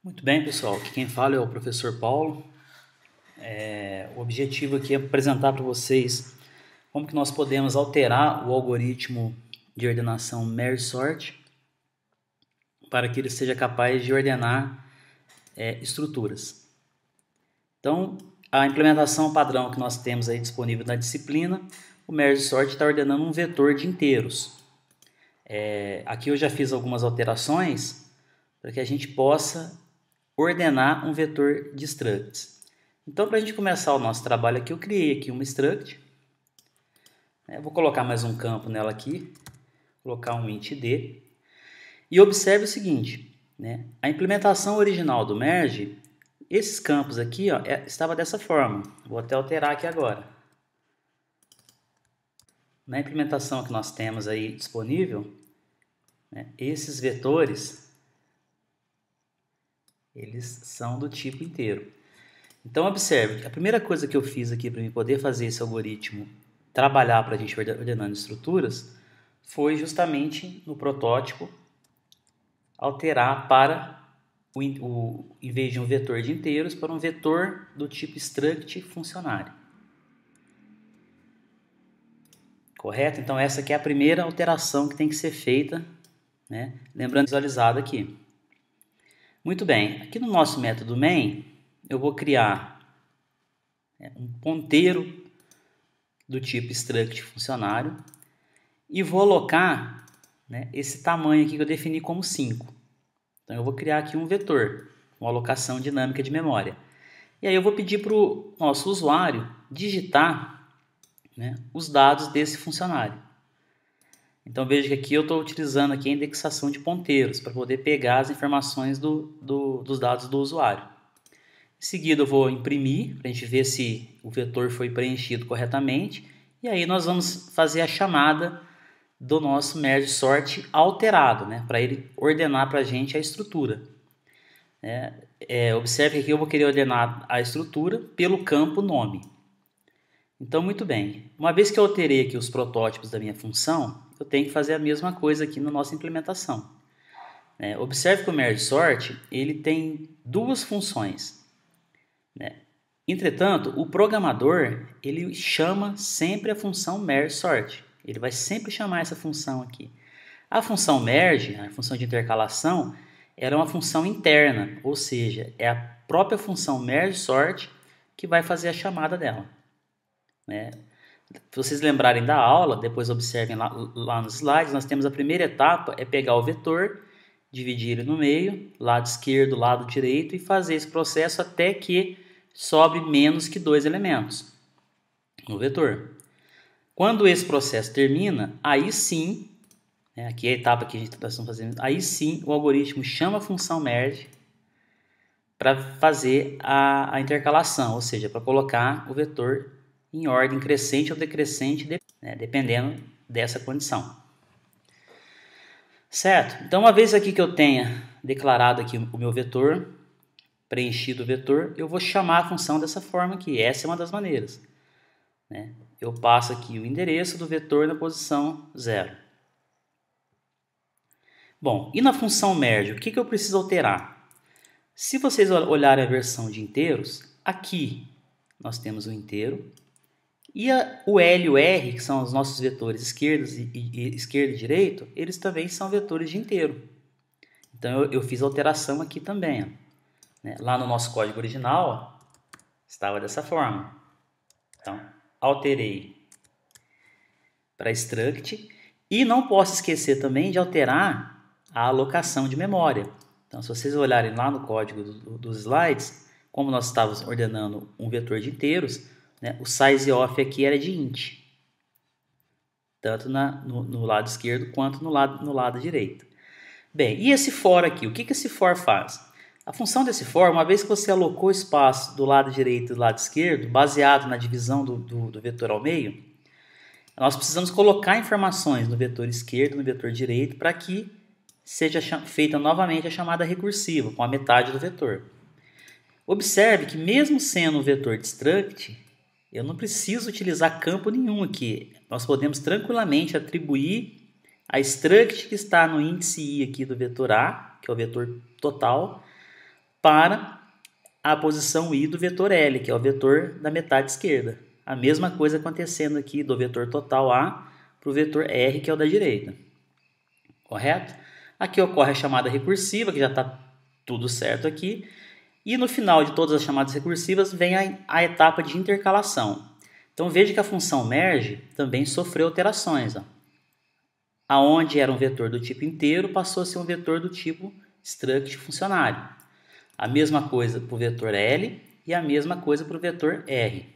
Muito bem, pessoal. Aqui quem fala é o professor Paulo. O objetivo aqui é apresentar para vocês como que nós podemos alterar o algoritmo de ordenação Merge Sort para que ele seja capaz de ordenar estruturas. Então, a implementação padrão que nós temos aí disponível na disciplina, o Merge Sort está ordenando um vetor de inteiros. Aqui eu já fiz algumas alterações para que a gente possa ordenar um vetor de structs. Então, para a gente começar o nosso trabalho aqui, eu criei aqui uma struct. Vou colocar mais um campo nela aqui, colocar um int d. E observe o seguinte, a implementação original do merge, esses campos aqui estava dessa forma. Vou até alterar aqui agora. Na implementação que nós temos aí disponível, esses vetores, eles são do tipo inteiro. Então, observe, a primeira coisa que eu fiz aqui para poder fazer esse algoritmo trabalhar para a gente ordenando estruturas foi justamente no protótipo alterar para, em vez de um vetor de inteiros, para um vetor do tipo struct funcionário. Correto? Então, essa aqui é a primeira alteração que tem que ser feita, lembrando visualizado aqui. Muito bem, aqui no nosso método main, eu vou criar um ponteiro do tipo struct funcionário e vou alocar esse tamanho aqui que eu defini como 5. Então eu vou criar aqui um vetor, uma alocação dinâmica de memória. E aí eu vou pedir para o nosso usuário digitar os dados desse funcionário. Então veja que aqui eu estou utilizando aqui a indexação de ponteiros para poder pegar as informações dos dados do usuário. Em seguida eu vou imprimir para a gente ver se o vetor foi preenchido corretamente. E aí nós vamos fazer a chamada do nosso merge sort alterado, para ele ordenar para a gente a estrutura. Observe que aqui eu vou querer ordenar a estrutura pelo campo nome. Então, muito bem. Uma vez que eu alterei aqui os protótipos da minha função, eu tenho que fazer a mesma coisa aqui na nossa implementação. Observe que o merge sort ele tem duas funções. Entretanto, o programador ele chama sempre a função merge sort. Ele vai sempre chamar essa função aqui. A função merge, a função de intercalação, era uma função interna, ou seja, é a própria função merge sort que vai fazer a chamada dela. Se vocês lembrarem da aula, depois observem lá nos slides, nós temos a primeira etapa, é pegar o vetor, dividir ele no meio, lado esquerdo, lado direito, e fazer esse processo até que sobre menos que 2 elementos no vetor. Quando esse processo termina, aí sim, aqui é a etapa que a gente está fazendo, aí sim o algoritmo chama a função merge para fazer a intercalação, ou seja, para colocar o vetor em ordem crescente ou decrescente, dependendo dessa condição. Certo? Então, uma vez aqui que eu tenha declarado aqui o meu vetor, preenchido o vetor, eu vou chamar a função dessa forma aqui. Essa é uma das maneiras. Eu passo aqui o endereço do vetor na posição 0. Bom, e na função merge, o que eu preciso alterar? Se vocês olharem a versão de inteiros, aqui nós temos o inteiro, e o L e o R, que são os nossos vetores esquerdo e direito, eles também são vetores de inteiro. Então eu fiz alteração aqui também. Lá no nosso código original, estava dessa forma. Então, alterei para struct. E não posso esquecer também de alterar a alocação de memória. Então, se vocês olharem lá no código dos slides, como nós estávamos ordenando um vetor de inteiros, o size off aqui era de int. Tanto no lado esquerdo quanto no lado direito. Bem, e esse for aqui? O que esse for faz? A função desse for, uma vez que você alocou espaço do lado direito e do lado esquerdo, baseado na divisão do vetor ao meio, nós precisamos colocar informações no vetor esquerdo e no vetor direito para que seja feita novamente a chamada recursiva, com a metade do vetor. Observe que mesmo sendo um vetor de struct, eu não preciso utilizar campo nenhum aqui. Nós podemos tranquilamente atribuir a struct que está no índice i aqui do vetor A, que é o vetor total, para a posição I do vetor L, que é o vetor da metade esquerda. A mesma coisa acontecendo aqui do vetor total A para o vetor R, que é o da direita. Correto? Aqui ocorre a chamada recursiva, que já está tudo certo aqui. E no final de todas as chamadas recursivas vem a etapa de intercalação. Então veja que a função merge também sofreu alterações. Ó. Aonde era um vetor do tipo inteiro, passou a ser um vetor do tipo struct funcionário. A mesma coisa para o vetor L e a mesma coisa para o vetor R.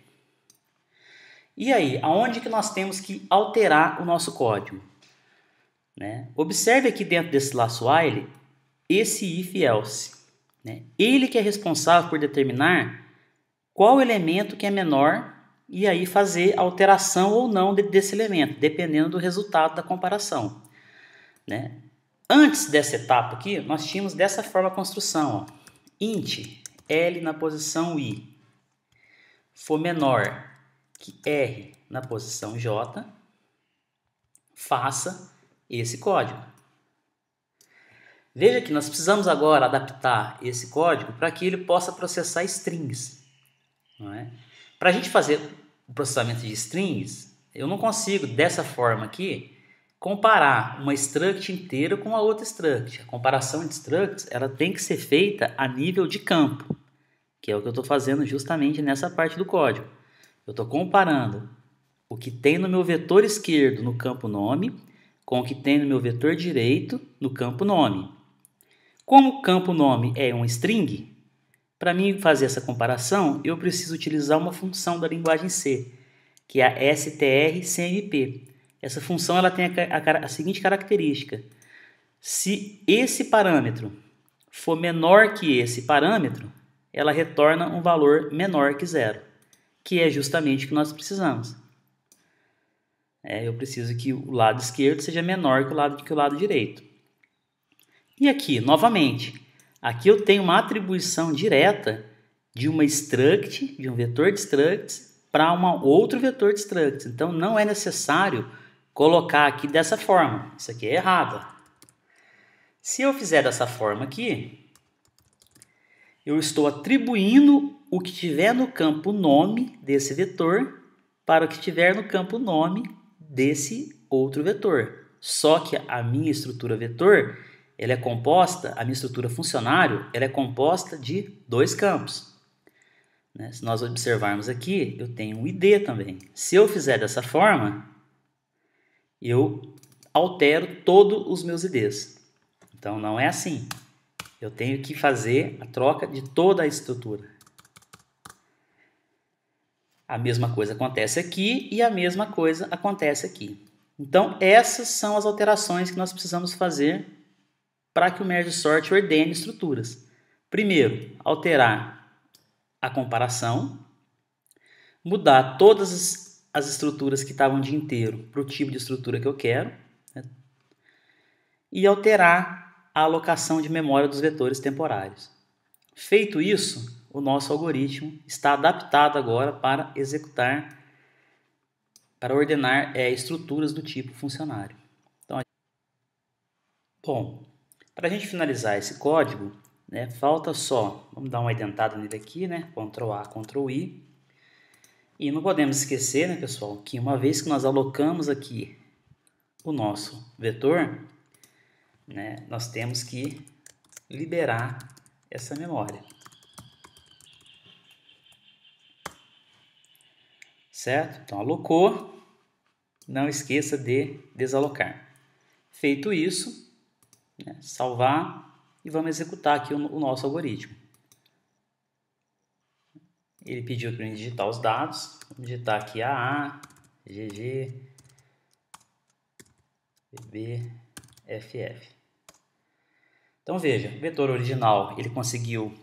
E aí, aonde que nós temos que alterar o nosso código? Né? Observe aqui dentro desse laço while, esse if else. Né? Ele que é responsável por determinar qual elemento que é menor e aí fazer alteração ou não desse elemento, dependendo do resultado da comparação. Né? Antes dessa etapa aqui, nós tínhamos dessa forma a construção. Ó. Int L na posição I for menor que R na posição J, faça esse código. Veja que nós precisamos agora adaptar esse código para que ele possa processar strings. Não é? Para a gente fazer o processamento de strings, eu não consigo, dessa forma aqui, comparar uma struct inteira com a outra struct. A comparação de structs ela tem que ser feita a nível de campo, que é o que eu estou fazendo justamente nessa parte do código. Eu estou comparando o que tem no meu vetor esquerdo no campo nome com o que tem no meu vetor direito no campo nome. Como o campo nome é um string, para mim fazer essa comparação, eu preciso utilizar uma função da linguagem C, que é a strcmp. Essa função ela tem a seguinte característica. Se esse parâmetro for menor que esse parâmetro, ela retorna um valor menor que zero, que é justamente o que nós precisamos. Eu preciso que o lado esquerdo seja menor que o lado direito. E aqui, novamente, aqui eu tenho uma atribuição direta de uma struct, de um vetor de structs, para um outro vetor de structs. Então, não é necessário colocar aqui dessa forma. Isso aqui é errado. Se eu fizer dessa forma aqui, eu estou atribuindo o que tiver no campo nome desse vetor para o que tiver no campo nome desse outro vetor. Só que a minha estrutura vetor, ela é composta, a minha estrutura funcionário, ela é composta de dois campos. Né? Se nós observarmos aqui, eu tenho um ID também. Se eu fizer dessa forma, eu altero todos os meus IDs. Então não é assim. Eu tenho que fazer a troca de toda a estrutura. A mesma coisa acontece aqui e a mesma coisa acontece aqui. Então essas são as alterações que nós precisamos fazer para que o merge sort ordene estruturas. Primeiro, alterar a comparação, mudar todas as estruturas que estavam de inteiro para o tipo de estrutura que eu quero, né? E alterar a alocação de memória dos vetores temporários. Feito isso, o nosso algoritmo está adaptado agora para executar, para ordenar estruturas do tipo funcionário. Então, bom, para a gente finalizar esse código, né, falta só, vamos dar uma identada nele aqui, né, Ctrl A, Ctrl I. E não podemos esquecer, né, pessoal, que uma vez que nós alocamos aqui o nosso vetor, né, nós temos que liberar essa memória. Certo? Então, alocou, não esqueça de desalocar. Feito isso, né, salvar e vamos executar aqui o nosso algoritmo. Ele pediu para eu digitar os dados, vou digitar aqui AA, GG, BB, FF. Então veja, o vetor original ele conseguiu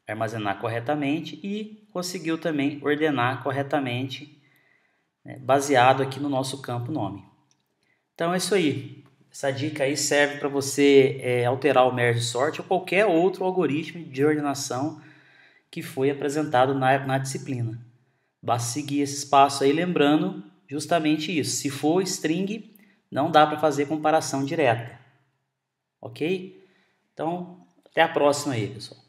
armazenar corretamente e conseguiu também ordenar corretamente, né, baseado aqui no nosso campo nome. Então é isso aí. Essa dica aí serve para você alterar o merge sort ou qualquer outro algoritmo de ordenação que foi apresentado na disciplina. Basta seguir esse passo aí, lembrando justamente isso. Se for string, não dá para fazer comparação direta. Ok? Então, até a próxima aí, pessoal.